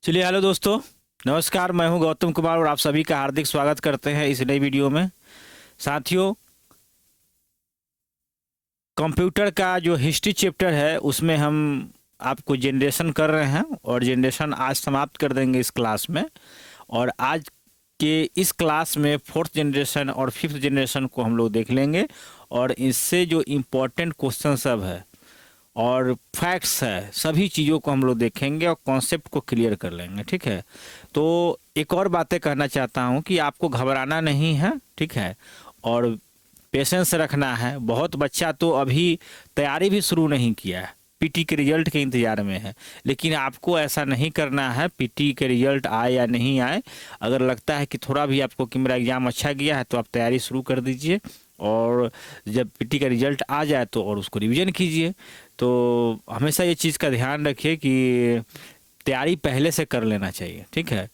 चलिए, हेलो दोस्तों। नमस्कार, मैं हूं गौतम कुमार और आप सभी का हार्दिक स्वागत करते हैं इस नई वीडियो में। साथियों, कंप्यूटर का जो हिस्ट्री चैप्टर है उसमें हम आपको जनरेशन कर रहे हैं और जनरेशन आज समाप्त कर देंगे इस क्लास में। और आज के इस क्लास में फोर्थ जनरेशन और फिफ्थ जनरेशन को हम लोग देख लेंगे और इससे जो इम्पोर्टेंट क्वेश्चन सब है और फैक्ट्स है सभी चीज़ों को हम लोग देखेंगे और कॉन्सेप्ट को क्लियर कर लेंगे। ठीक है, तो एक और बातें कहना चाहता हूँ कि आपको घबराना नहीं है। ठीक है, और पेशेंस रखना है। बहुत बच्चा तो अभी तैयारी भी शुरू नहीं किया है, पीटी के रिजल्ट के इंतज़ार में है। लेकिन आपको ऐसा नहीं करना है, पीटी के रिजल्ट आए या नहीं आए, अगर लगता है कि थोड़ा भी आपको कि मेरा एग्ज़ाम अच्छा गया है तो आप तैयारी शुरू कर दीजिए। और जब पीटी का रिजल्ट आ जाए तो और उसको रिवीजन कीजिए। तो हमेशा ये चीज़ का ध्यान रखिए कि तैयारी पहले से कर लेना चाहिए। ठीक है,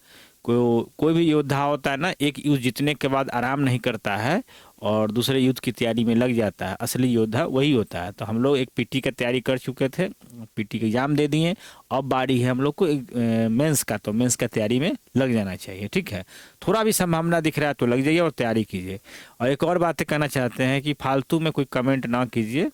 कोई भी योद्धा होता है ना, एक युद्ध जीतने के बाद आराम नहीं करता है और दूसरे युद्ध की तैयारी में लग जाता है। असली योद्धा वही होता है। तो हम लोग एक पीटी का तैयारी कर चुके थे, पीटी का एग्जाम दे दिए। अब बारी है हम लोग को मेंस का, तो मेंस का तैयारी में लग जाना चाहिए। ठीक है, थोड़ा भी संभावना दिख रहा है तो लग जाइए और तैयारी कीजिए। और एक और बातें कहना चाहते हैं कि फालतू में कोई कमेंट ना कीजिए,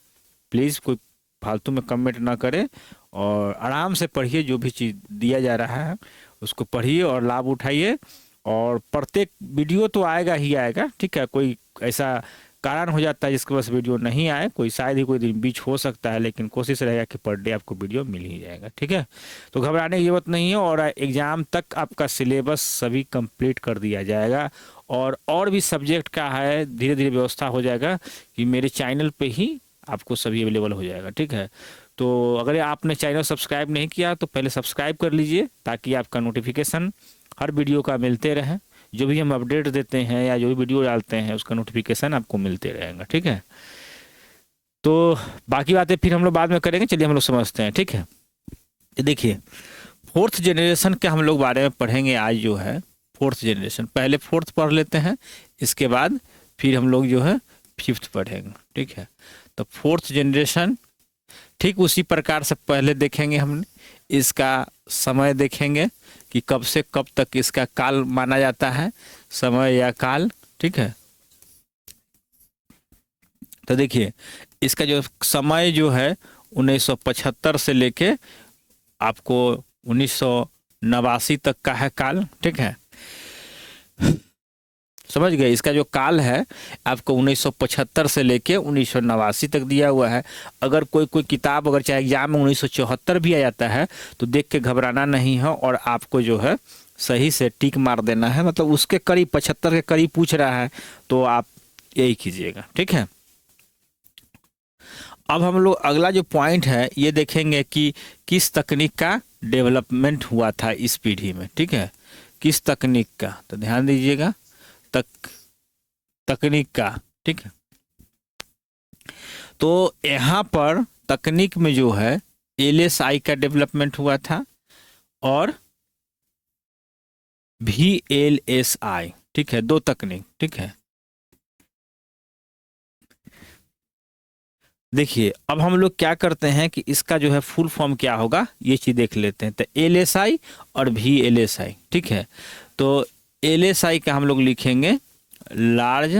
प्लीज़ कोई फालतू में कमेंट ना करें और आराम से पढ़िए। जो भी चीज़ दिया जा रहा है उसको पढ़िए और लाभ उठाइए। और प्रत्येक वीडियो तो आएगा ही आएगा। ठीक है, कोई ऐसा कारण हो जाता है जिसके पास वीडियो नहीं आए, कोई शायद ही कोई दिन बीच हो सकता है, लेकिन कोशिश रहेगा कि पर डे आपको वीडियो मिल ही जाएगा। ठीक है, तो घबराने की जरूरत नहीं है और एग्ज़ाम तक आपका सिलेबस सभी कंप्लीट कर दिया जाएगा। और भी सब्जेक्ट का है, धीरे धीरे व्यवस्था हो जाएगा कि मेरे चैनल पे ही आपको सभी अवेलेबल हो जाएगा। ठीक है, तो अगर आपने चैनल सब्सक्राइब नहीं किया तो पहले सब्सक्राइब कर लीजिए ताकि आपका नोटिफिकेशन हर वीडियो का मिलते रहे। जो भी हम अपडेट देते हैं या जो भी वीडियो डालते हैं उसका नोटिफिकेशन आपको मिलते रहेगा। ठीक है, तो बाकी बातें फिर हम लोग बाद में करेंगे। चलिए हम लोग समझते हैं। ठीक है, ये देखिए, फोर्थ जनरेशन के हम लोग बारे में पढ़ेंगे आज। जो है फोर्थ जनरेशन, पहले फोर्थ पढ़ लेते हैं, इसके बाद फिर हम लोग जो है फिफ्थ पढ़ेंगे। ठीक है, तो फोर्थ जनरेशन ठीक उसी प्रकार से पहले देखेंगे। हमने इसका समय देखेंगे कि कब से कब तक इसका काल माना जाता है, समय या काल। ठीक है, तो देखिए इसका जो समय जो है 1975 से लेके आपको 1989 तक का है काल। ठीक है, समझ गए। इसका जो काल है आपको 1975 से लेके 1989 तक दिया हुआ है। अगर कोई किताब अगर चाहे एग्जाम में 1974 भी आ जाता है तो देख के घबराना नहीं है और आपको जो है सही से टिक मार देना है। मतलब उसके करीब 75 के करीब पूछ रहा है तो आप यही कीजिएगा। ठीक है, अब हम लोग अगला जो पॉइंट है ये देखेंगे कि किस तकनीक का डेवलपमेंट हुआ था इस पीढ़ी में। ठीक है, किस तकनीक का, तो ध्यान दीजिएगा, तकनीक का। ठीक है, तो यहाँ पर तकनीक में जो है एलएसआई का डेवलपमेंट हुआ था और वीएलएसआई। ठीक है, दो तकनीक। ठीक है, देखिए अब हम लोग क्या करते हैं कि इसका जो है फुल फॉर्म क्या होगा ये चीज देख लेते हैं। तो एलएसआई और वीएलएसआई। ठीक है, तो एलएसआई का हम लोग लिखेंगे लार्ज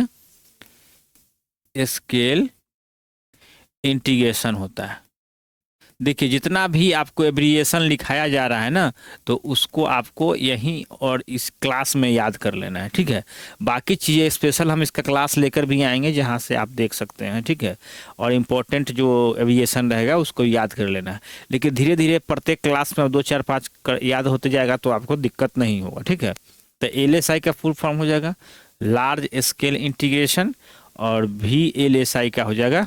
स्केल इंटीग्रेशन होता है। देखिए जितना भी आपको एब्रिएशन लिखाया जा रहा है ना, तो उसको आपको यहीं और इस क्लास में याद कर लेना है। ठीक है, बाकी चीज़ें स्पेशल हम इसका क्लास लेकर भी आएंगे जहां से आप देख सकते हैं। ठीक है, और इम्पोर्टेंट जो एब्रिएशन रहेगा उसको याद कर लेना है। लेकिन धीरे धीरे प्रत्येक क्लास में 2 4 5 याद होते जाएगा तो आपको दिक्कत नहीं होगा। ठीक है, तो एलएसआई का फुल फॉर्म हो जाएगा लार्ज स्केल इंटीग्रेशन और वीएलएसआई का हो जाएगा,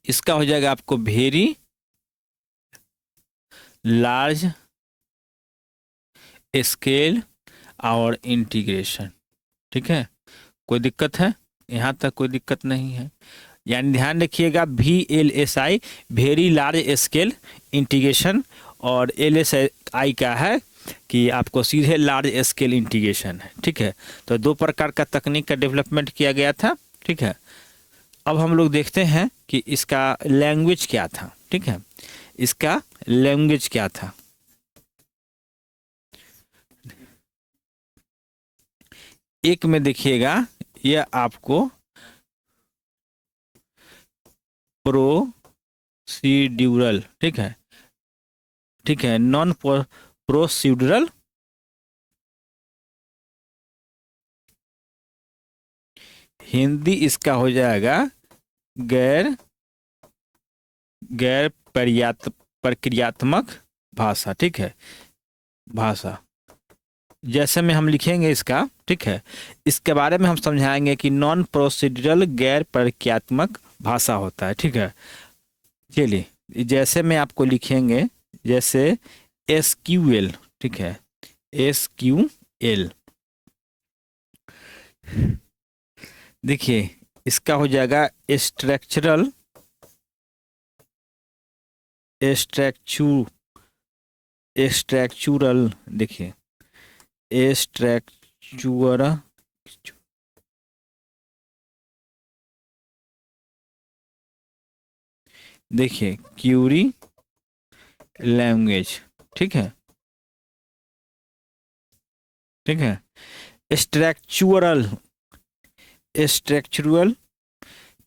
इसका हो जाएगा आपको वेरी लार्ज स्केल और इंटीग्रेशन। ठीक है, कोई दिक्कत है? यहाँ तक कोई दिक्कत नहीं है। यानी ध्यान रखिएगा VLSI very large scale integration और LSI का है कि आपको सीधे लार्ज स्केल इंटीग्रेशन है। ठीक है, तो दो प्रकार का तकनीक का डेवलपमेंट किया गया था। ठीक है, अब हम लोग देखते हैं कि इसका लैंग्वेज क्या था। ठीक है, इसका लैंग्वेज क्या था। एक में देखिएगा यह आपको प्रोसीड्यूरल, ठीक है, ठीक है, नॉन प्रोसीड्यूरल हिंदी इसका हो जाएगा गैर गैर प्रक्रियात्मक भाषा, ठीक है, भाषा। जैसे में हम लिखेंगे इसका, ठीक है, इसके बारे में हम समझाएंगे कि नॉन प्रोसीड्यूरल गैर प्रक्रियात्मक भाषा होता है, ठीक है। चलिए जैसे में आपको लिखेंगे, जैसे SQL, ठीक है, SQL, देखिए इसका हो जाएगा स्ट्रक्चरल स्ट्रक्चरल, देखिए स्ट्रक्चरल, देखिए क्यूरी लैंग्वेज, ठीक है, ठीक है, स्ट्रक्चरल स्ट्रक्चरल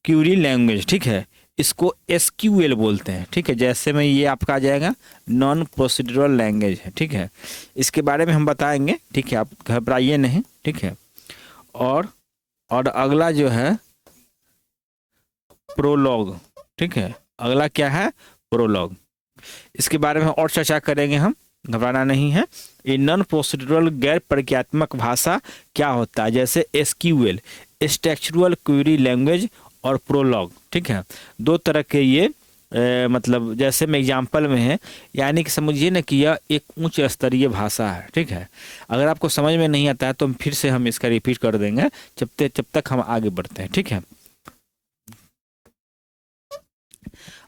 क्यूरी लैंग्वेज, ठीक है, इसको SQL बोलते हैं, ठीक है। जैसे में ये आपका आ जाएगा नॉन प्रोसीड्यूरल लैंग्वेज है, ठीक है, इसके बारे में हम बताएंगे, ठीक है, आप घबराइए नहीं, ठीक है। और अगला जो है प्रोलॉग, ठीक है, अगला क्या है प्रोलॉग, इसके बारे में और चर्चा करेंगे हम, घबराना नहीं है। ये नॉन प्रोसीड्यूरल गैर प्रक्रियात्मक भाषा क्या होता है, जैसे SQL स्ट्रक्चरल क्वेरी लैंग्वेज और प्रोलॉग, ठीक है, दो तरह के ये मतलब जैसे में एग्जाम्पल में है, यानी कि समझिए ना कि यह एक उच्च स्तरीय भाषा है, ठीक है। अगर आपको समझ में नहीं आता है तो फिर से हम इसका रिपीट कर देंगे जब तक हम आगे बढ़ते हैं, ठीक है।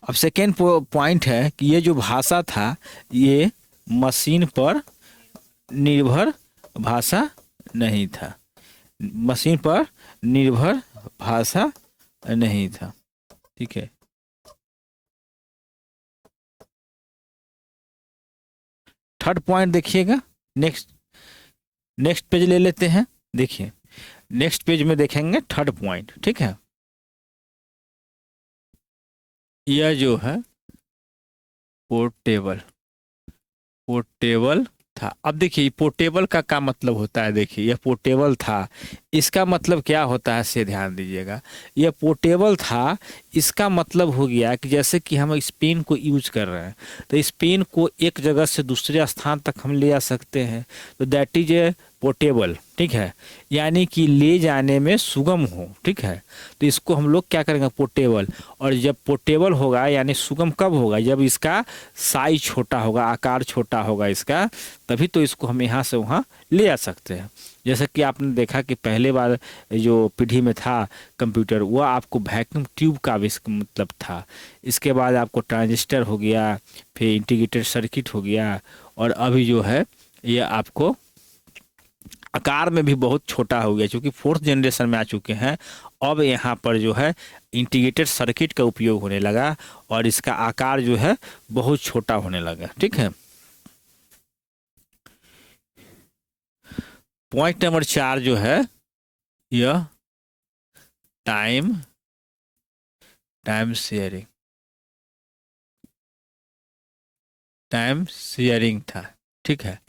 अब सेकेंड पॉइंट है कि ये जो भाषा था ये मशीन पर निर्भर भाषा नहीं था, मशीन पर निर्भर भाषा नहीं था, ठीक है। थर्ड पॉइंट देखिएगा, नेक्स्ट नेक्स्ट पेज ले लेते हैं, देखिए नेक्स्ट पेज में देखेंगे थर्ड पॉइंट, ठीक है। यह जो है पोर्टेबल पोर्टेबल था। अब देखिए पोर्टेबल का क्या मतलब होता है, देखिए यह पोर्टेबल था, इसका मतलब क्या होता है से ध्यान दीजिएगा। यह पोर्टेबल था, इसका मतलब हो गया कि जैसे कि हम इस पेन को यूज कर रहे हैं तो इस पेन को एक जगह से दूसरे स्थान तक हम ले जा सकते हैं, तो दैट इज ए पोर्टेबल, ठीक है, यानी कि ले जाने में सुगम हो, ठीक है। तो इसको हम लोग क्या करेंगे पोर्टेबल, और जब पोर्टेबल होगा यानी सुगम कब होगा, जब इसका साइज छोटा होगा, आकार छोटा होगा इसका, तभी तो इसको हम यहाँ से वहाँ ले जा सकते हैं। जैसे कि आपने देखा कि पहले बार जो पीढ़ी में था कंप्यूटर, वह आपको वैक्यूम ट्यूब का मतलब था, इसके बाद आपको ट्रांजिस्टर हो गया, फिर इंटीग्रेटेड सर्किट हो गया, और अभी जो है ये आपको आकार में भी बहुत छोटा हो गया, क्योंकि फोर्थ जनरेशन में आ चुके हैं। अब यहाँ पर जो है इंटीग्रेटेड सर्किट का उपयोग होने लगा और इसका आकार जो है बहुत छोटा होने लगा, ठीक है। पॉइंट नंबर 4 जो है यह टाइम शेयरिंग था, ठीक है।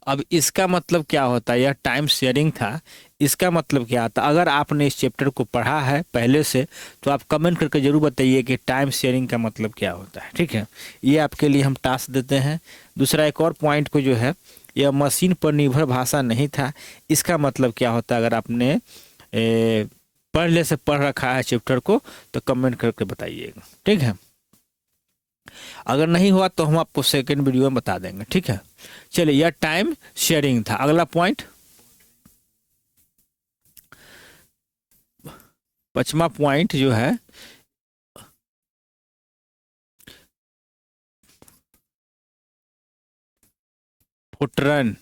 अब इसका मतलब क्या होता है, यह टाइम शेयरिंग था, इसका मतलब क्या आता है। अगर आपने इस चैप्टर को पढ़ा है पहले से तो आप कमेंट करके जरूर बताइए कि टाइम शेयरिंग का मतलब क्या होता है, ठीक है। ये आपके लिए हम टास्क देते हैं। दूसरा एक और पॉइंट को जो है, यह मशीन पर निर्भर भाषा नहीं था, इसका मतलब क्या होता है। अगर आपने पहले से पढ़ रखा है चैप्टर को तो कमेंट करके बताइएगा, ठीक है। अगर नहीं हुआ तो हम आपको सेकेंड वीडियो में बता देंगे, ठीक है। चलिए यह टाइम शेयरिंग था। अगला पॉइंट, पांचवा पॉइंट जो है फोर्ट्रन,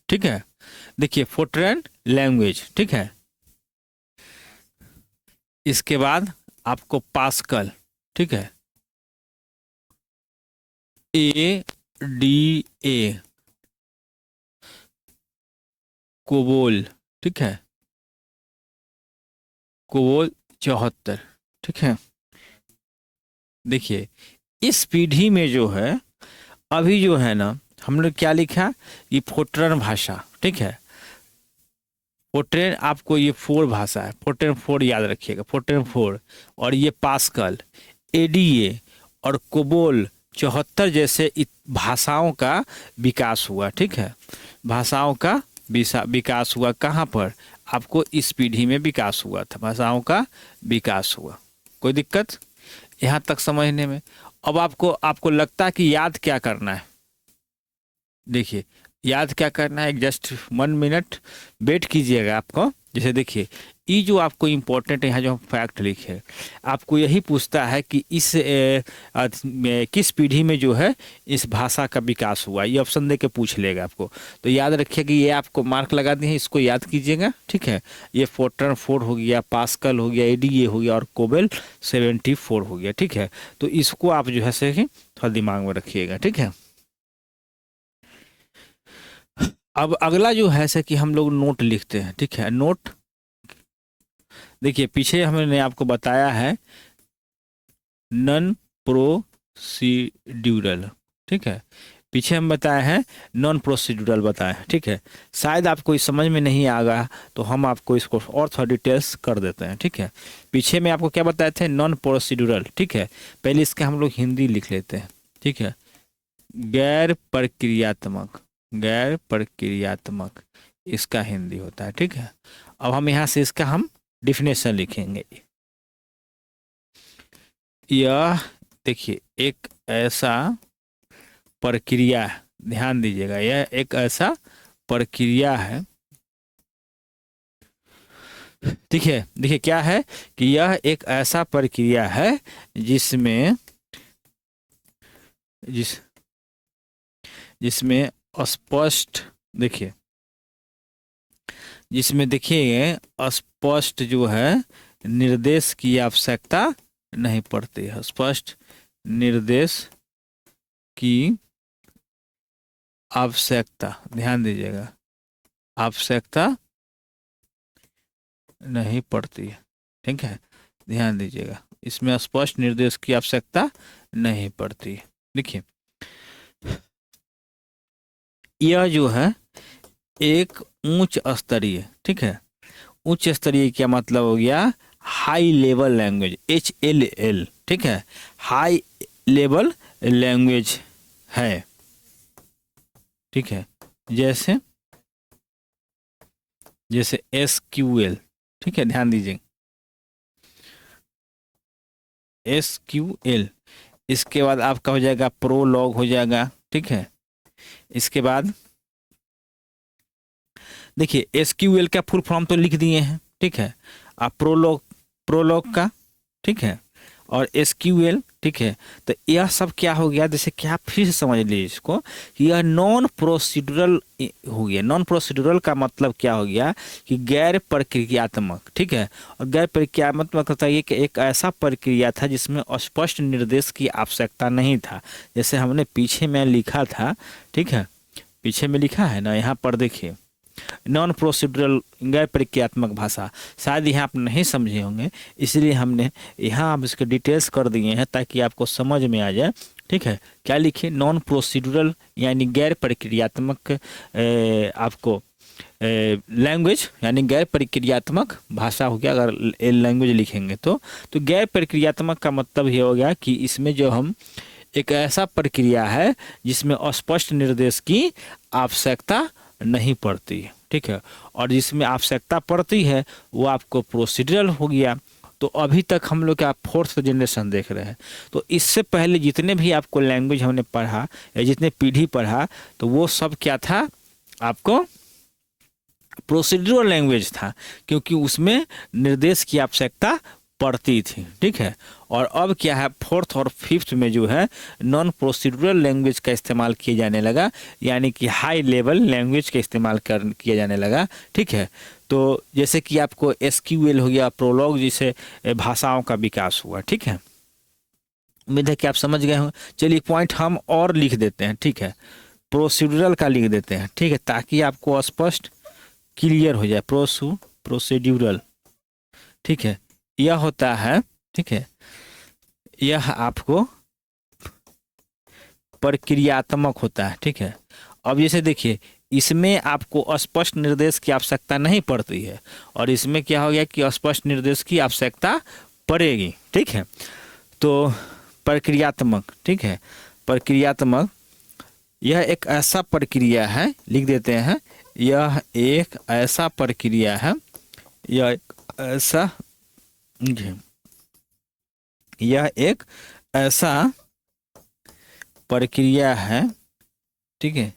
ठीक है। देखिए फोर्ट्रन लैंग्वेज, ठीक है। इसके बाद आपको पास्कल, ठीक है, ADA, कोबोल, ठीक है, कोबोल 74। ठीक है, देखिए इस पीढ़ी में जो है अभी जो है ना, हम लोग क्या लिखा, ये फोर्ट्रन भाषा। ठीक है, फोर्ट्रन आपको ये 4 भाषा है, फोर्ट्रन 4 याद रखिएगा, फोर्ट्रन 4। और ये पास्कल, एडीए और कोबोल 74 जैसे भाषाओं का विकास हुआ। ठीक है, भाषाओं का विकास हुआ कहाँ पर, आपको इस पीढ़ी में विकास हुआ था, भाषाओं का विकास हुआ। कोई दिक्कत यहाँ तक समझने में? अब आपको लगता है कि याद क्या करना है? देखिए याद क्या करना है, जस्ट 1 मिनट वेट कीजिएगा। आपको जैसे देखिए, ये जो आपको इम्पोर्टेंट यहाँ जो हम फैक्ट लिखे, आपको यही पूछता है कि इस किस पीढ़ी में जो है इस भाषा का विकास हुआ, ये ऑप्शन दे के पूछ लेगा आपको। तो याद रखिए कि ये आपको मार्क लगा दिए हैं, इसको याद कीजिएगा। ठीक है, ये फोर्ट्रन 4 हो गया, पास्कल हो गया, एडीए हो गया और कोबोल 74 हो गया। ठीक है, तो इसको आप जो है से थोड़ा दिमाग में रखिएगा। ठीक है, अब अगला जो है से कि हम लोग नोट लिखते हैं। ठीक है, नोट देखिए पीछे हमने आपको बताया है नॉन प्रोसीड्यूरल। ठीक है, पीछे हम बताए हैं नॉन प्रोसीड्यूरल बताए हैं। ठीक है, शायद आपको इस समझ में नहीं आएगा तो हम आपको इसको और थोड़ा डिटेल्स कर देते हैं। ठीक है, पीछे में आपको क्या बताए थे, नॉन प्रोसीड्यूरल। ठीक है, पहले इसका हम लोग हिंदी लिख लेते हैं। ठीक है, गैर प्रक्रियात्मक, गैर प्रक्रियात्मक इसका हिंदी होता है। ठीक है, अब हम यहाँ से इसका हम डिफिनेशन लिखेंगे। यह देखिए एक ऐसा प्रक्रिया, ध्यान दीजिएगा, यह एक ऐसा प्रक्रिया है। ठीक है, देखिए क्या है कि यह एक ऐसा प्रक्रिया है जिसमें जिसमें स्पष्ट, देखिए जिसमें देखिए स्पष्ट जो है निर्देश की आवश्यकता नहीं पड़ती है, स्पष्ट निर्देश की आवश्यकता, ध्यान दीजिएगा, आवश्यकता नहीं पड़ती है। ठीक है, ध्यान दीजिएगा, इसमें स्पष्ट निर्देश की आवश्यकता नहीं पड़ती है। देखिए यह जो है एक उच्च स्तरीय, ठीक है, उच्च स्तरीय क्या मतलब हो गया, हाई लेवल लैंग्वेज, HLL। ठीक है, हाई लेवल लैंग्वेज है। ठीक है, जैसे SQL। ठीक है, ध्यान दीजिए SQL, इसके बाद आपका हो जाएगा प्रोलॉग हो जाएगा। ठीक है, इसके बाद देखिए SQL का फुल फॉर्म तो लिख दिए हैं। ठीक है, आप प्रोलॉग का, ठीक है, और SQL। ठीक है, तो यह सब क्या हो गया, जैसे क्या फिर से समझ लीजिए इसको कि यह नॉन प्रोसीड्यूरल हो गया। नॉन प्रोसीड्यूरल का मतलब क्या हो गया कि गैर प्रक्रियात्मक। ठीक है, और गैर प्रक्रियात्मक होता है कि एक ऐसा प्रक्रिया था जिसमें स्पष्ट निर्देश की आवश्यकता नहीं था। जैसे हमने पीछे में लिखा था, ठीक है, पीछे में लिखा है ना, यहाँ पर देखिए नॉन प्रोसीड्यूरल गैर प्रक्रियात्मक भाषा, शायद यहाँ आप नहीं समझे होंगे, इसलिए हमने यहाँ आप इसके डिटेल्स कर दिए हैं ताकि आपको समझ में आ जाए। ठीक है, क्या लिखे, नॉन प्रोसीड्यूरल यानी गैर प्रक्रियात्मक आपको लैंग्वेज यानी गैर प्रक्रियात्मक भाषा हो गया। अगर लैंग्वेज लिखेंगे तो गैर प्रक्रियात्मक का मतलब ये हो गया कि इसमें जो हम एक ऐसा प्रक्रिया है जिसमें स्पष्ट निर्देश की आवश्यकता नहीं पड़ती है। ठीक है, और जिसमें आवश्यकता पड़ती है वो आपको प्रोसीड्यूरल हो गया। तो अभी तक हम लोग क्या 4th जनरेशन देख रहे हैं। तो इससे पहले जितने भी आपको लैंग्वेज हमने पढ़ा या जितने पीढ़ी पढ़ा, तो वो सब क्या था, आपको प्रोसीड्यूरल लैंग्वेज था, क्योंकि उसमें निर्देश की आवश्यकता पड़ती थी। ठीक है, और अब क्या है 4th और 5th में जो है नॉन प्रोसीड्यूरल लैंग्वेज का इस्तेमाल किया जाने लगा, यानी कि हाई लेवल लैंग्वेज का इस्तेमाल किया जाने लगा। ठीक है, तो जैसे कि आपको SQL हो गया, प्रोलॉग जैसे भाषाओं का विकास हुआ। ठीक है, उम्मीद है कि आप समझ गए हों। चलिए पॉइंट हम और लिख देते हैं। ठीक है, प्रोसीड्यूरल का लिख देते हैं। ठीक है, ताकि आपको स्पष्ट क्लियर हो जाए, प्रोसीड्यूरल, ठीक है, यह होता है, ठीक है, यह आपको प्रक्रियात्मक होता है, ठीक है। अब जैसे देखिए, इसमें आपको स्पष्ट निर्देश की आवश्यकता नहीं पड़ती है, और इसमें क्या हो गया कि स्पष्ट निर्देश की आवश्यकता पड़ेगी, ठीक है। तो प्रक्रियात्मक, ठीक है, प्रक्रियात्मक, यह एक ऐसा प्रक्रिया है, लिख देते हैं, यह एक ऐसा प्रक्रिया है, यह एक ऐसा, यह एक ऐसा प्रक्रिया है, ठीक है,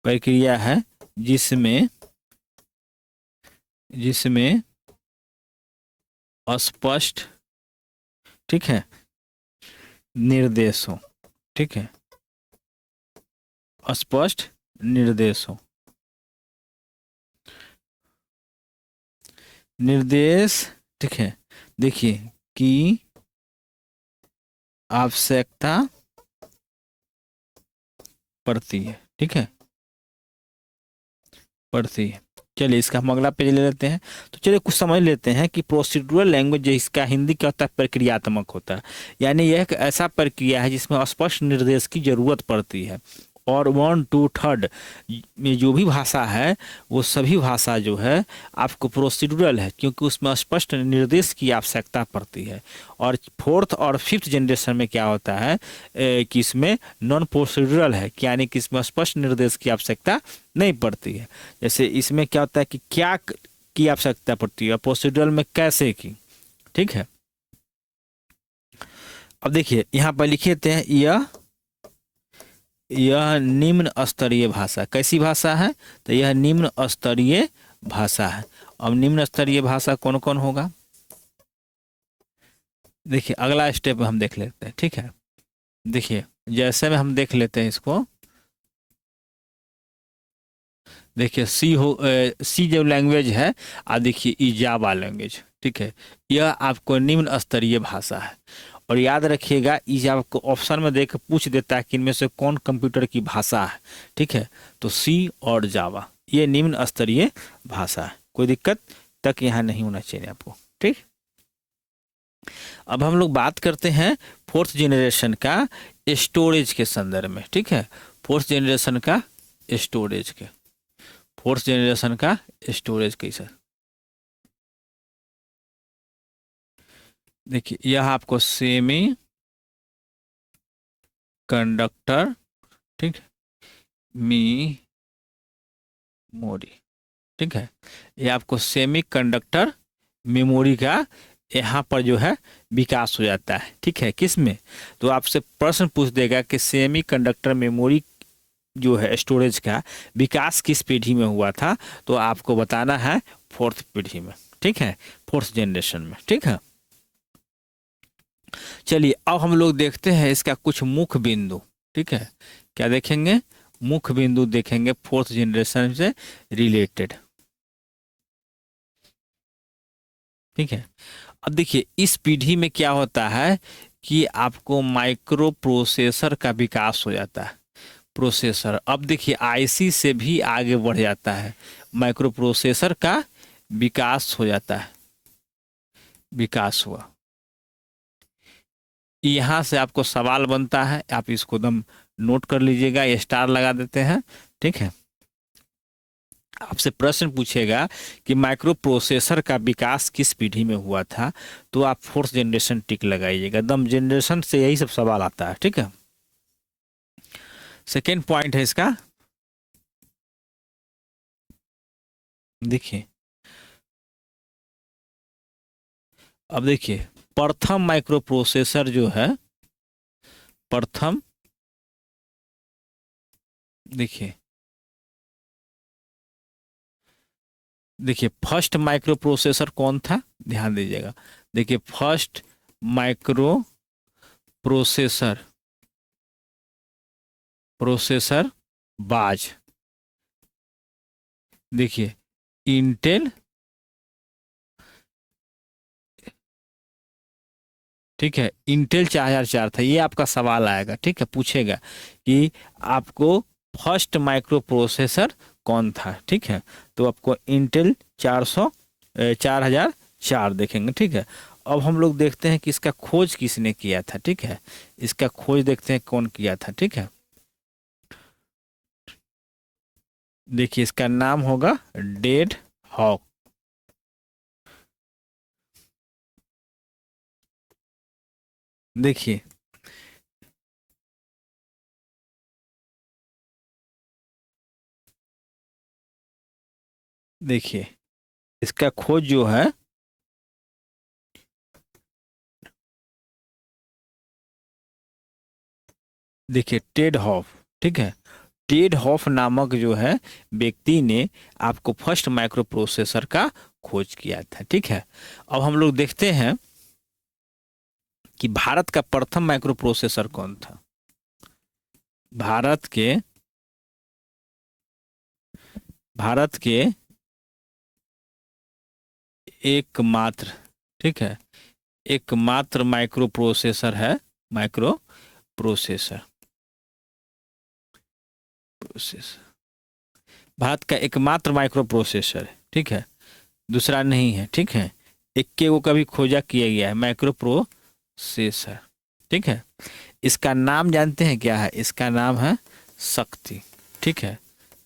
प्रक्रिया है जिसमें जिसमें स्पष्ट, ठीक है, निर्देश हो, ठीक है, स्पष्ट निर्देश हो, निर्देश, ठीक है, देखिए, की आवश्यकता पड़ती है, ठीक है, पड़ती है। चलिए इसका हम अगला पेज ले लेते हैं। तो चलिए कुछ समझ लेते हैं कि प्रोसीड्यूरल लैंग्वेज, इसका हिंदी क्या होता है, प्रक्रियात्मक होता है। यानी यह एक ऐसा प्रक्रिया है जिसमें स्पष्ट निर्देश की जरूरत पड़ती है, और 1/2 में जो भी भाषा है वो सभी भाषा जो है आपको प्रोसीड्यूरल है, क्योंकि उसमें स्पष्ट निर्देश की आवश्यकता पड़ती है। और 4th और 5th जनरेशन में क्या होता है कि इसमें नॉन प्रोसीड्यूरल है, यानी कि इसमें स्पष्ट निर्देश की आवश्यकता नहीं पड़ती है। जैसे इसमें क्या होता है कि क्या की आवश्यकता पड़ती है, प्रोसीड्यूरल में कैसे की, ठीक है। अब देखिए यहाँ पर लिखे थे, यह निम्न स्तरीय भाषा, कैसी भाषा है, तो यह निम्न स्तरीय भाषा है। अब निम्न स्तरीय भाषा कौन कौन होगा, देखिए अगला स्टेप हम देख लेते हैं, ठीक है। देखिए जैसे में हम देख लेते हैं इसको, देखिए सी जो लैंग्वेज है, और देखिए ई जावा लैंग्वेज, ठीक है, यह आपको निम्न स्तरीय भाषा है। और याद रखिएगा, ये आपको ऑप्शन में देख पूछ देता है कि इनमें से कौन कंप्यूटर की भाषा है, ठीक है। तो सी और जावा ये निम्न स्तरीय भाषा है, कोई दिक्कत तक यहाँ नहीं होना चाहिए आपको, ठीक। अब हम लोग बात करते हैं 4th जनरेशन का स्टोरेज के संदर्भ में, ठीक है। 4th जनरेशन का स्टोरेज के, 4th जनरेशन का स्टोरेज कैसा, देखिए यह आपको सेमी कंडक्टर, ठीक, मेमोरी, ठीक है, ये आपको सेमी कंडक्टर मेमोरी का यहाँ पर जो है विकास हो जाता है, ठीक है। किस में, तो आपसे प्रश्न पूछ देगा कि सेमी कंडक्टर मेमोरी जो है स्टोरेज का विकास किस पीढ़ी में हुआ था, तो आपको बताना है 4th पीढ़ी में, ठीक है, 4th जनरेशन में, ठीक है। चलिए अब हम लोग देखते हैं इसका कुछ मुख्य बिंदु, ठीक है, क्या देखेंगे, मुख्य बिंदु देखेंगे 4th जनरेशन से रिलेटेड, ठीक है। अब देखिए इस पीढ़ी में क्या होता है कि आपको माइक्रो प्रोसेसर का विकास हो जाता है, प्रोसेसर। अब देखिए आईसी से भी आगे बढ़ जाता है, माइक्रो प्रोसेसर का विकास हो जाता है, विकास हुआ। यहाँ से आपको सवाल बनता है, आप इसको एकदम नोट कर लीजिएगा, ये स्टार लगा देते हैं, ठीक है। आपसे प्रश्न पूछेगा कि माइक्रो प्रोसेसर का विकास किस पीढ़ी में हुआ था, तो आप 4th जनरेशन टिक लगाइएगा, एकदम जनरेशन से यही सब सवाल आता है, ठीक है। सेकेंड पॉइंट है इसका, देखिए अब देखिए प्रथम माइक्रो प्रोसेसर जो है, प्रथम, देखिए देखिए फर्स्ट माइक्रो प्रोसेसर कौन था, ध्यान दीजिएगा, देखिए फर्स्ट माइक्रो प्रोसेसर, प्रोसेसर बाज, देखिए इंटेल, ठीक है, इंटेल 4004 था। ये आपका सवाल आएगा, ठीक है, पूछेगा कि आपको फर्स्ट माइक्रो प्रोसेसर कौन था, ठीक है। तो आपको इंटेल 4004 देखेंगे, ठीक है। अब हम लोग देखते हैं कि इसका खोज किसने किया था, ठीक है। इसका खोज देखते हैं कौन किया था, ठीक है। देखिए इसका नाम होगा डेड हॉक। देखिए देखिए इसका खोज जो है, देखिए टेड हॉफ, ठीक है। टेड हॉफ नामक जो है व्यक्ति ने आपको फर्स्ट माइक्रो प्रोसेसर का खोज किया था, ठीक है। अब हम लोग देखते हैं कि भारत का प्रथम माइक्रो प्रोसेसर कौन था। भारत के एकमात्र, ठीक है, एकमात्र माइक्रो प्रोसेसर है, माइक्रो प्रोसेसर प्रोसेसर भारत का एकमात्र माइक्रो प्रोसेसर है, ठीक है, दूसरा नहीं है, ठीक है। इक्के को कभी खोजा किया गया है माइक्रो प्रोसेसर, ठीक है। इसका नाम जानते हैं क्या है? इसका नाम है शक्ति, ठीक है,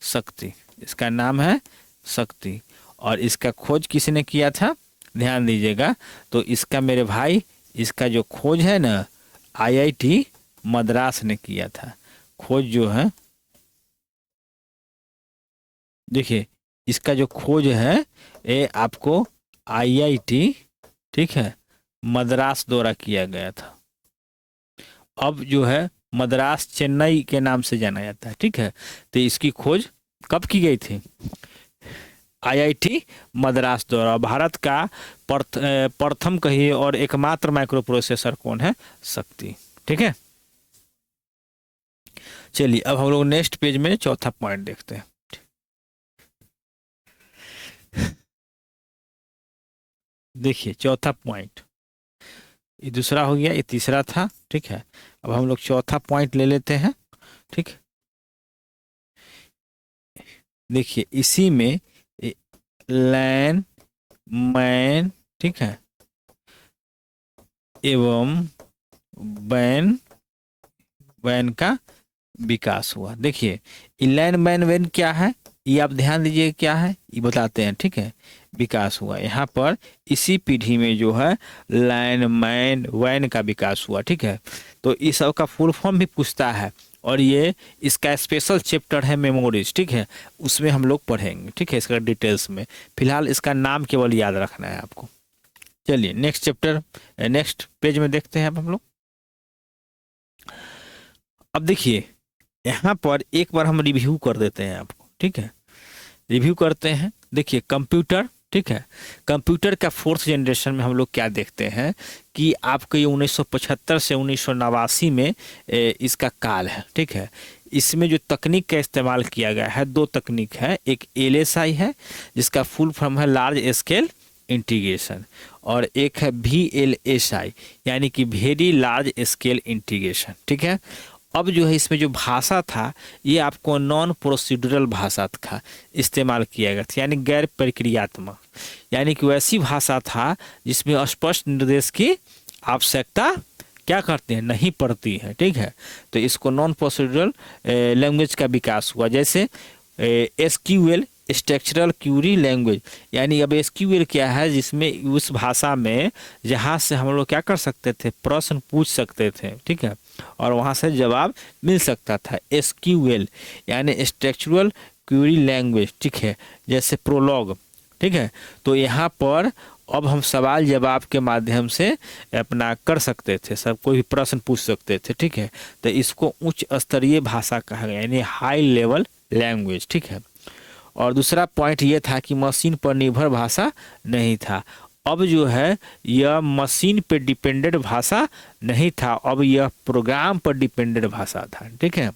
शक्ति, इसका नाम है शक्ति। और इसका खोज किसने किया था, ध्यान दीजिएगा। तो इसका मेरे भाई, इसका जो खोज है ना, आईआईटी मद्रास ने किया था। खोज जो है, देखिए इसका जो खोज है ये आपको आईआईटी, ठीक है, मद्रास द्वारा किया गया था। अब जो है मद्रास चेन्नई के नाम से जाना जाता है, ठीक है। तो इसकी खोज कब की गई थी? आईआईटी मद्रास द्वारा। भारत का प्रथम कहिए और एकमात्र माइक्रो प्रोसेसर कौन है? शक्ति, ठीक है। चलिए अब हम लोग नेक्स्ट पेज में चौथा पॉइंट देखते हैं। देखिए चौथा पॉइंट, ये दूसरा हो गया, ये तीसरा था, ठीक है। अब हम लोग चौथा पॉइंट ले लेते हैं, ठीक। देखिए इसी में लैन मैन, ठीक है, एवं वैन वैन का विकास हुआ। देखिए लैन मैन वैन क्या है, ये आप ध्यान दीजिए क्या है, ये बताते हैं, ठीक है। विकास हुआ यहाँ पर इसी पीढ़ी में जो है लैन मैन वैन का विकास हुआ, ठीक है। तो इस सब का फुल फॉर्म भी पूछता है और ये इसका स्पेशल चैप्टर है मेमोरीज, ठीक है, उसमें हम लोग पढ़ेंगे, ठीक है, इसका डिटेल्स में। फिलहाल इसका नाम केवल याद रखना है आपको। चलिए नेक्स्ट चैप्टर, नेक्स्ट पेज में देखते हैं अब हम लोग। अब देखिए यहाँ पर एक बार हम रिव्यू कर देते हैं आपको, ठीक है, रिव्यू करते हैं। देखिए कंप्यूटर, ठीक है, कंप्यूटर का फोर्थ जनरेशन में हम लोग क्या देखते हैं कि आपको ये 1975 से 1989 में इसका काल है, ठीक है। इसमें जो तकनीक का इस्तेमाल किया गया है, दो तकनीक है, एक एलएसआई है जिसका फुल फॉर्म है लार्ज स्केल इंटीग्रेशन, और एक है वीएलएसआई यानी कि वेरी लार्ज स्केल इंटीग्रेशन, ठीक है। अब जो है इसमें जो भाषा था ये आपको नॉन प्रोसीड्यूरल भाषा का इस्तेमाल किया गया था, यानी गैर प्रक्रियात्मक, यानी कि वैसी भाषा था जिसमें स्पष्ट निर्देश की आवश्यकता क्या करते हैं, नहीं पड़ती है, ठीक है। तो इसको नॉन प्रोसीड्यूरल लैंग्वेज का विकास हुआ, जैसे एसक्यूएल स्ट्रक्चरल क्यूरी लैंग्वेज, यानी अब एसक्यूएल क्या है, जिसमें उस भाषा में जहाँ से हम लोग क्या कर सकते थे, प्रश्न पूछ सकते थे, ठीक है, और वहाँ से जवाब मिल सकता था। एसक्यूएल यानी स्ट्रक्चरल क्यूरी लैंग्वेज, ठीक है, जैसे प्रोलॉग, ठीक है। तो यहाँ पर अब हम सवाल जवाब के माध्यम से अपना कर सकते थे, सब कोई भी प्रश्न पूछ सकते थे, ठीक है। तो इसको उच्च स्तरीय भाषा कहा गया, यानी हाई लेवल लैंग्वेज, ठीक है। और दूसरा पॉइंट ये था कि मशीन पर निर्भर भाषा नहीं था। अब जो है यह मशीन पर डिपेंडेंट भाषा नहीं था, अब यह प्रोग्राम पर डिपेंडेंट भाषा था, ठीक है।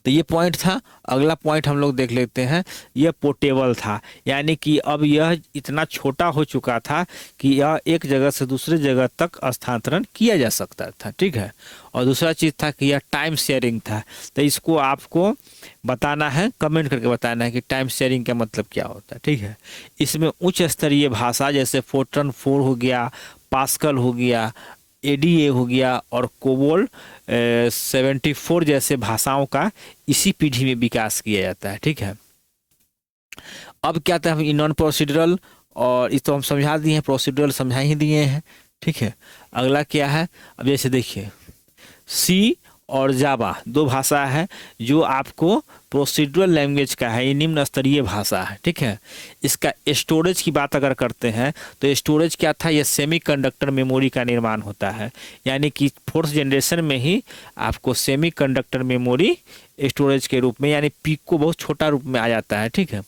तो ये पॉइंट था। अगला पॉइंट हम लोग देख लेते हैं, यह पोर्टेबल था, यानी कि अब यह इतना छोटा हो चुका था कि यह एक जगह से दूसरे जगह तक स्थानांतरण किया जा सकता था, ठीक है। और दूसरा चीज़ था कि यह टाइम शेयरिंग था। तो इसको आपको बताना है, कमेंट करके बताना है कि टाइम शेयरिंग का मतलब क्या होता है, ठीक है। इसमें उच्च स्तरीय भाषा जैसे फोर्ट्रन 4 हो गया, पास्कल हो गया, एडीए हो गया और कोबोल 74 जैसे भाषाओं का इसी पीढ़ी में विकास किया जाता है, ठीक है। अब क्या था, हम नॉन प्रोसीडरल, और इस तो हम समझा दिए हैं, प्रोसीडरल समझा ही दिए हैं, ठीक है। अगला क्या है, अब जैसे देखिए सी और जावा दो भाषा है जो आपको प्रोसीड्यूरल लैंग्वेज का है, ये निम्न स्तरीय भाषा है, ठीक है। इसका स्टोरेज की बात अगर करते हैं तो स्टोरेज क्या था, ये सेमीकंडक्टर मेमोरी का निर्माण होता है, यानी कि फोर्थ जनरेशन में ही आपको सेमीकंडक्टर मेमोरी स्टोरेज के रूप में, यानी पिको बहुत छोटा रूप में आ जाता है, ठीक है।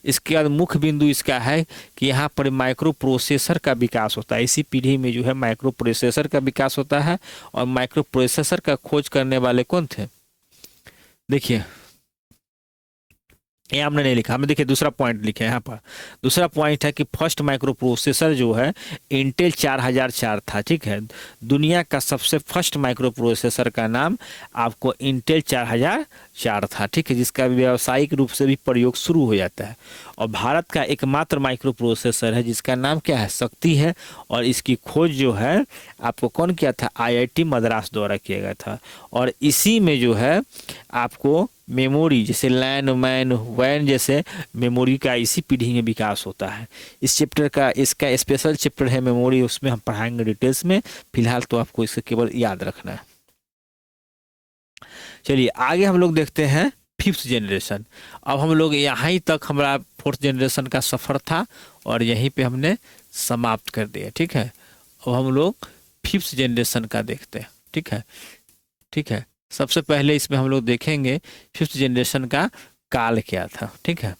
इसके बाद मुख्य बिंदु इसका है कि यहाँ पर माइक्रो प्रोसेसर का विकास होता है। इसी पीढ़ी में जो है माइक्रो प्रोसेसर का विकास होता है, और माइक्रो प्रोसेसर का खोज करने वाले कौन थे, देखिए ये हमने नहीं लिखा, हमें देखिए दूसरा पॉइंट लिखे यहाँ पर। दूसरा पॉइंट है कि फर्स्ट माइक्रो प्रोसेसर जो है इंटेल 4004 था, ठीक है। दुनिया का सबसे फर्स्ट माइक्रो प्रोसेसर का नाम आपको इंटेल 4004 था, ठीक है, जिसका व्यावसायिक रूप से भी प्रयोग शुरू हो जाता है। और भारत का एकमात्र माइक्रो प्रोसेसर है जिसका नाम क्या है, शक्ति है। और इसकी खोज जो है आपको कौन किया था, आईआईटी मद्रास द्वारा किया गया था। और इसी में जो है आपको मेमोरी जैसे लैन मैन वैन जैसे मेमोरी का इसी पीढ़ी में विकास होता है। इस चैप्टर का, इसका स्पेशल चैप्टर है मेमोरी, उसमें हम पढ़ाएंगे डिटेल्स में। फिलहाल तो आपको इसे केवल याद रखना है। चलिए आगे हम लोग देखते हैं फिफ्थ जनरेशन। अब हम लोग यहाँ ही तक, हमारा फोर्थ जनरेशन का सफ़र था और यहीं पे हमने समाप्त कर दिया, ठीक है। अब हम लोग फिफ्थ जनरेशन का देखते हैं, ठीक है, ठीक है। सबसे पहले इसमें हम लोग देखेंगे फिफ्थ जनरेशन का काल क्या था, ठीक है।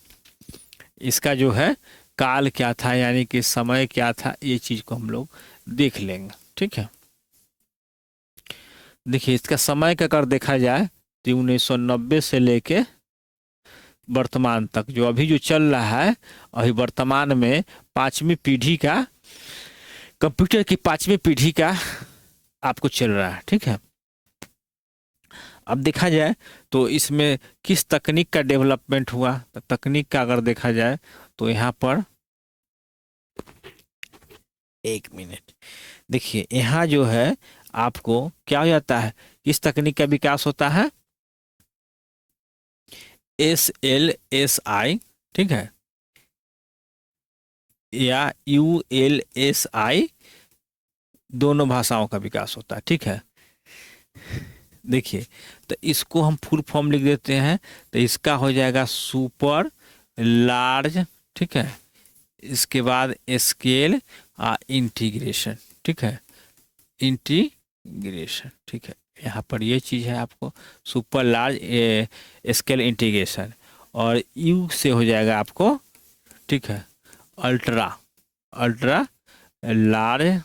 इसका जो है काल क्या था, यानी कि समय क्या था, ये चीज़ को हम लोग देख लेंगे, ठीक है। देखिए इसका समय का अगर देखा जाए तो 1990 से लेके वर्तमान तक जो अभी जो चल रहा है, अभी वर्तमान में पांचवी पीढ़ी का, कंप्यूटर की पांचवी पीढ़ी का आपको चल रहा है, ठीक है। अब देखा जाए तो इसमें किस तकनीक का डेवलपमेंट हुआ, तो तकनीक का अगर देखा जाए तो यहाँ पर एक मिनट देखिए, यहाँ जो है आपको क्या हो जाता है, किस तकनीक का विकास होता है, SLSI, ठीक है, या ULSI, दोनों भाषाओं का विकास होता है, ठीक है। देखिए तो इसको हम फुल फॉर्म लिख देते हैं, तो इसका हो जाएगा सुपर लार्ज, ठीक है। इसके बाद स्केल इंटीग्रेशन, ठीक है, इंटीग्रेशन, ठीक है। यहाँ पर ये चीज़ है आपको सुपर लार्ज स्केल इंटीग्रेशन। और यू से हो जाएगा आपको, ठीक है, ultra ultra large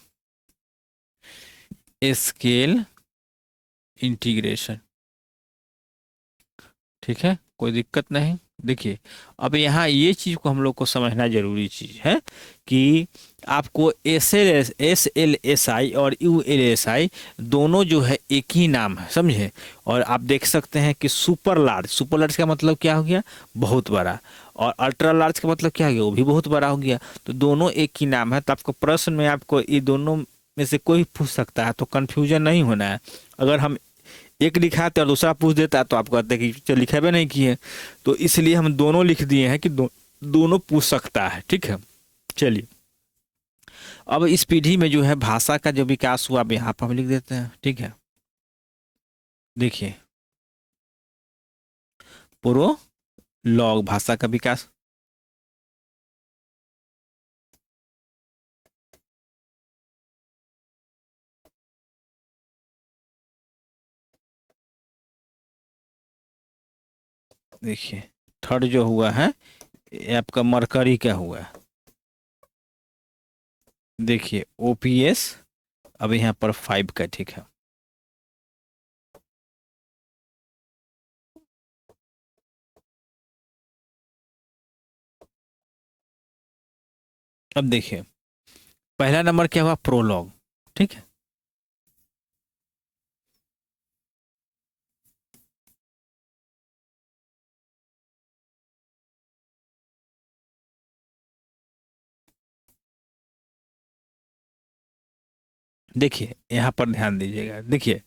scale integration, ठीक है, कोई दिक्कत नहीं। देखिए अब यहाँ ये चीज़ को हम लोग को समझना जरूरी चीज़ है कि आपको SLSI और ULSI दोनों जो है एक ही नाम है, समझे। और आप देख सकते हैं कि सुपर लार्ज का मतलब क्या हो गया, बहुत बड़ा, और अल्ट्रा लार्ज का मतलब क्या हो गया, वो भी बहुत बड़ा हो गया। तो दोनों एक ही नाम है। तो आपको प्रश्न में आपको ये दोनों में से कोई पूछ सकता है, तो कन्फ्यूजन नहीं होना है। अगर हम एक लिखाते और दूसरा पूछ देता तो आप कहते कि चल लिखेबे नहीं किए, तो इसलिए हम दोनों लिख दिए हैं कि दोनों पूछ सकता है, ठीक है। चलिए अब इस पीढ़ी में जो है भाषा का जो विकास हुआ, अब यहाँ पर हम लिख देते हैं, ठीक है। देखिए प्रोलॉग भाषा का विकास, देखिए थर्ड जो हुआ है ये आपका मरकरी का हुआ है। देखिए OPS अब यहाँ पर 5 का, ठीक है। अब देखिए, पहला नंबर क्या हुआ, प्रोलॉग। ठीक है, देखिए यहाँ पर ध्यान दीजिएगा। देखिए,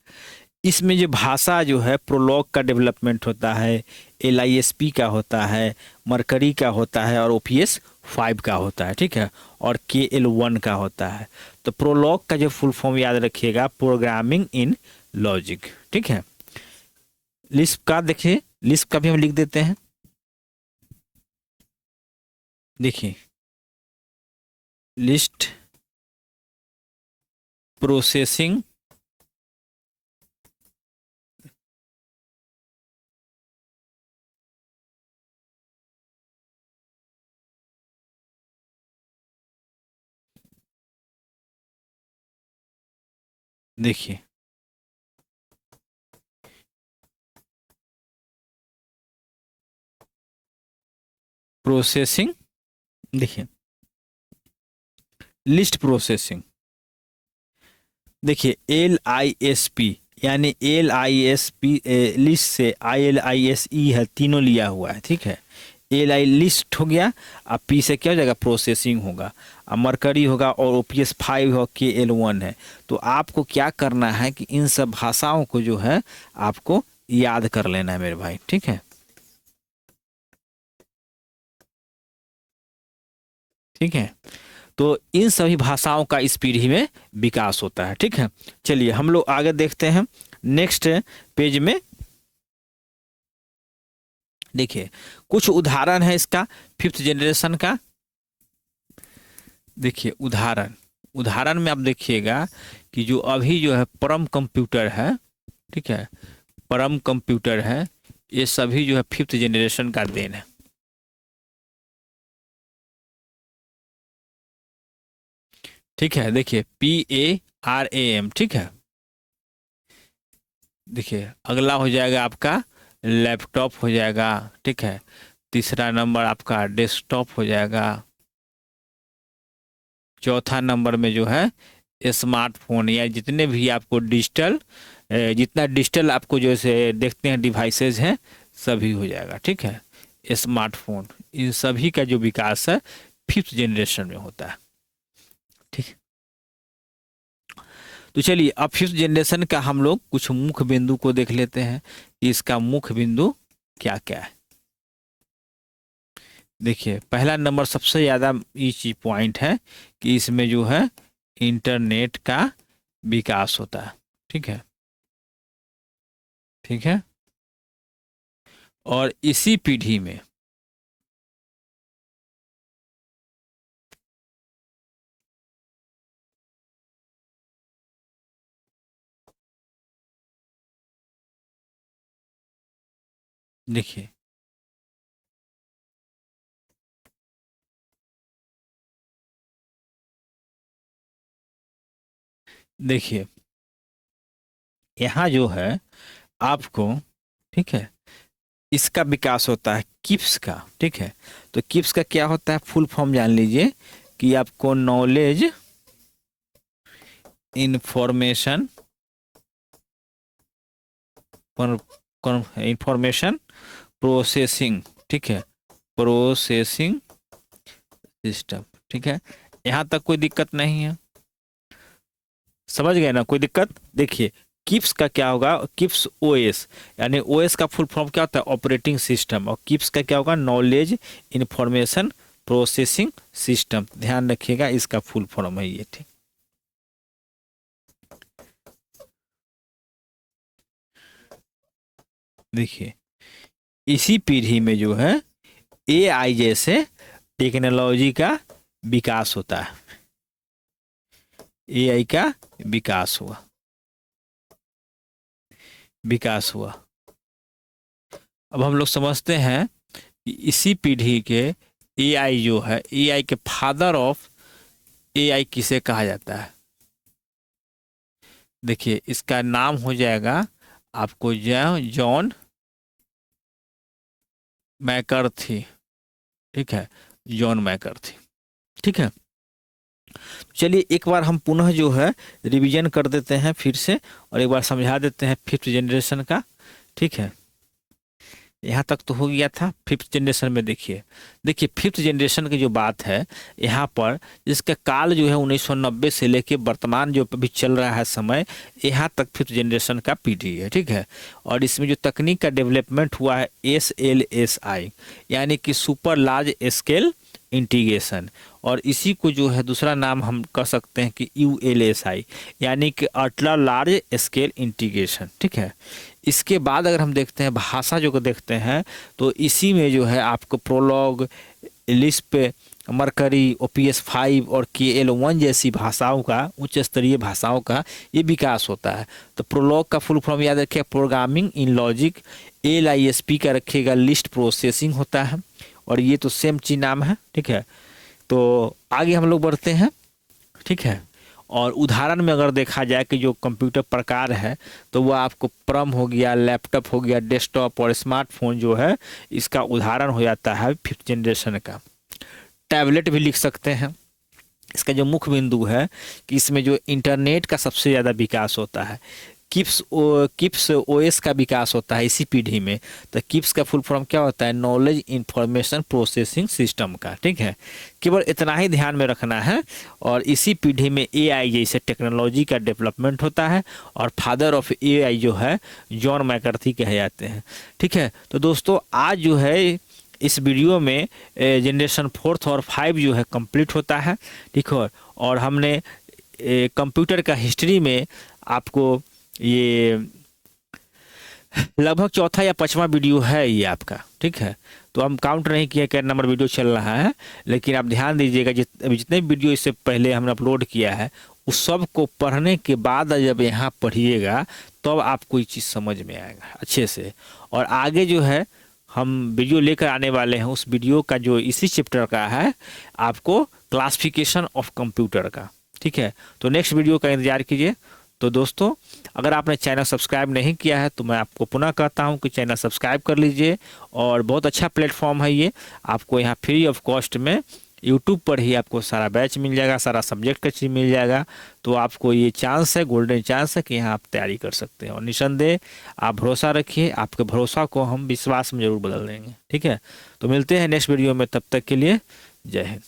इसमें जो भाषा जो है, प्रोलॉग का डेवलपमेंट होता है, LISP का होता है, मरकरी का होता है, और OPS 5 का होता है। ठीक है, और KL1 का होता है। तो प्रोलॉग का जो फुल फॉर्म याद रखिएगा, प्रोग्रामिंग इन लॉजिक। ठीक है, लिस्प का देखिए, लिस्प का भी हम लिख देते हैं। देखिए, लिस्ट प्रोसेसिंग देखिए, प्रोसेसिंग, देखिए लिस्ट प्रोसेसिंग, देखिए LISP, यानी LISP लिस्ट से ILISE है, तीनों लिया हुआ है। ठीक है, LI लिस्ट हो गया, अब P से क्या हो जाएगा, प्रोसेसिंग होगा, अब मरकरी होगा, और OPS 5 हो, KL1 है। तो आपको क्या करना है कि इन सब भाषाओं को जो है आपको याद कर लेना है मेरे भाई। ठीक है, ठीक है, तो इन सभी भाषाओं का इस पीढ़ी में विकास होता है। ठीक है, चलिए हम लोग आगे देखते हैं नेक्स्ट पेज में। देखिए, कुछ उदाहरण है इसका, फिफ्थ जनरेशन का। देखिए उदाहरण, उदाहरण में आप देखिएगा कि जो अभी जो है परम कंप्यूटर है, ठीक है, परम कंप्यूटर है, ये सभी जो है फिफ्थ जनरेशन का देन है। ठीक है, देखिए PARAM। ठीक है, देखिए अगला हो जाएगा आपका लैपटॉप हो जाएगा। ठीक है, तीसरा नंबर आपका डेस्कटॉप हो जाएगा। चौथा नंबर में जो है स्मार्टफोन, या जितने भी आपको डिजिटल, जितना डिजिटल आपको जैसे देखते हैं डिवाइसेज हैं, सभी हो जाएगा। ठीक है, स्मार्टफोन, इन सभी का जो विकास है फिफ्थ जनरेशन में होता है। ठीक, तो चलिए अब फिफ्थ जनरेशन का हम लोग कुछ मुख्य बिंदु को देख लेते हैं कि इसका मुख्य बिंदु क्या क्या है। देखिए पहला नंबर सबसे ज़्यादा ये चीज पॉइंट है कि इसमें जो है इंटरनेट का विकास होता है। ठीक है, ठीक है, और इसी पीढ़ी में, देखिए, देखिए यहाँ जो है आपको, ठीक है, इसका विकास होता है किप्स का। ठीक है, तो किप्स का क्या होता है, फुल फॉर्म जान लीजिए कि आपको नॉलेज इंफॉर्मेशन, इंफॉर्मेशन प्रोसेसिंग। ठीक है, प्रोसेसिंग सिस्टम। ठीक है, यहाँ तक कोई दिक्कत नहीं है, समझ गए ना, कोई दिक्कत। देखिए किप्स का क्या होगा, किप्स OS, यानी OS का फुल फॉर्म क्या होता है, ऑपरेटिंग सिस्टम, और किप्स का क्या होगा, नॉलेज इंफॉर्मेशन प्रोसेसिंग सिस्टम। ध्यान रखिएगा, इसका फुल फॉर्म है ये। ठीक, देखिए इसी पीढ़ी में जो है AI जैसे टेक्नोलॉजी का विकास होता है, AI का विकास हुआ, विकास हुआ। अब हम लोग समझते हैं कि इसी पीढ़ी के AI जो है, AI के फादर ऑफ AI किसे कहा जाता है। देखिए इसका नाम हो जाएगा आपको जॉन मैकर्थी। ठीक है, जॉन मैकर्थी। ठीक है, चलिए एक बार हम पुनः जो है रिवीजन कर देते हैं फिर से, और एक बार समझा देते हैं फिफ्थ जनरेशन का। ठीक है, यहाँ तक तो हो गया था। फिफ्थ जनरेशन में देखिए फिफ्थ जनरेशन की जो बात है यहाँ पर, जिसका काल जो है 1990 से लेके वर्तमान जो अभी चल रहा है समय, यहाँ तक फिफ्थ जनरेशन का पीढ़ी है। ठीक है, और इसमें जो तकनीक का डेवलपमेंट हुआ है SLSI, यानी कि सुपर लार्ज स्केल इंटीग्रेशन, और इसी को जो है दूसरा नाम हम कह सकते हैं कि ULSI, यानी कि अल्ट्रा लार्ज स्केल इंटीग्रेशन। ठीक है, इसके बाद अगर हम देखते हैं भाषा जो को देखते हैं, तो इसी में जो है आपको प्रोलॉग, लिस्प, मरकरी, OPS5 और KL1 जैसी भाषाओं का, उच्च स्तरीय भाषाओं का ये विकास होता है। तो प्रोलॉग का फुल फॉर्म याद रखिए, प्रोग्रामिंग इन लॉजिक। LISP का रखिएगा, लिस्ट प्रोसेसिंग होता है, और ये तो सेम चीज नाम है। ठीक है, तो आगे हम लोग बढ़ते हैं। ठीक है, और उदाहरण में अगर देखा जाए कि जो कंप्यूटर प्रकार है, तो वो आपको परम हो गया, लैपटॉप हो गया, डेस्कटॉप और स्मार्टफोन जो है इसका उदाहरण हो जाता है फिफ्थ जनरेशन का। टैबलेट भी लिख सकते हैं। इसका जो मुख्य बिंदु है कि इसमें जो इंटरनेट का सबसे ज़्यादा विकास होता है। किप्स OS का विकास होता है इसी पीढ़ी में। तो किप्स का फुल फॉर्म क्या होता है? नॉलेज इंफॉर्मेशन प्रोसेसिंग सिस्टम का। ठीक है, केवल इतना ही ध्यान में रखना है। और इसी पीढ़ी में AI जैसे टेक्नोलॉजी का डेवलपमेंट होता है, और फादर ऑफ AI जो है जॉन मैकर्थी कहे जाते हैं। ठीक है, तो दोस्तों आज जो है इस वीडियो में जनरेशन 4 और 5 जो है कंप्लीट होता है। ठीक है, और हमने कंप्यूटर का हिस्ट्री में आपको ये लगभग चौथा या पांचवा वीडियो है ये आपका। ठीक है, तो हम काउंट नहीं किया क्या नंबर वीडियो चल रहा है, लेकिन आप ध्यान दीजिएगा जितने वीडियो इससे पहले हमने अपलोड किया है उस सब को पढ़ने के बाद जब यहाँ पढ़िएगा तब आपको ये चीज़ समझ में आएगा अच्छे से। और आगे जो है हम वीडियो लेकर आने वाले हैं, उस वीडियो का जो इसी चैप्टर का है आपको क्लासिफिकेशन ऑफ कंप्यूटर का। ठीक है, तो नेक्स्ट वीडियो का इंतजार कीजिए। तो दोस्तों अगर आपने चैनल सब्सक्राइब नहीं किया है तो मैं आपको पुनः कहता हूं कि चैनल सब्सक्राइब कर लीजिए। और बहुत अच्छा प्लेटफॉर्म है ये, आपको यहाँ फ्री ऑफ कॉस्ट में यूट्यूब पर ही आपको सारा बैच मिल जाएगा, सारा सब्जेक्ट का चीज़ मिल जाएगा। तो आपको ये चांस है, गोल्डन चांस है कि यहाँ आप तैयारी कर सकते हैं। और निसंदेह आप भरोसा रखिए, आपके भरोसा को हम विश्वास में ज़रूर बदल देंगे। ठीक है, तो मिलते हैं नेक्स्ट वीडियो में, तब तक के लिए जय हिंद।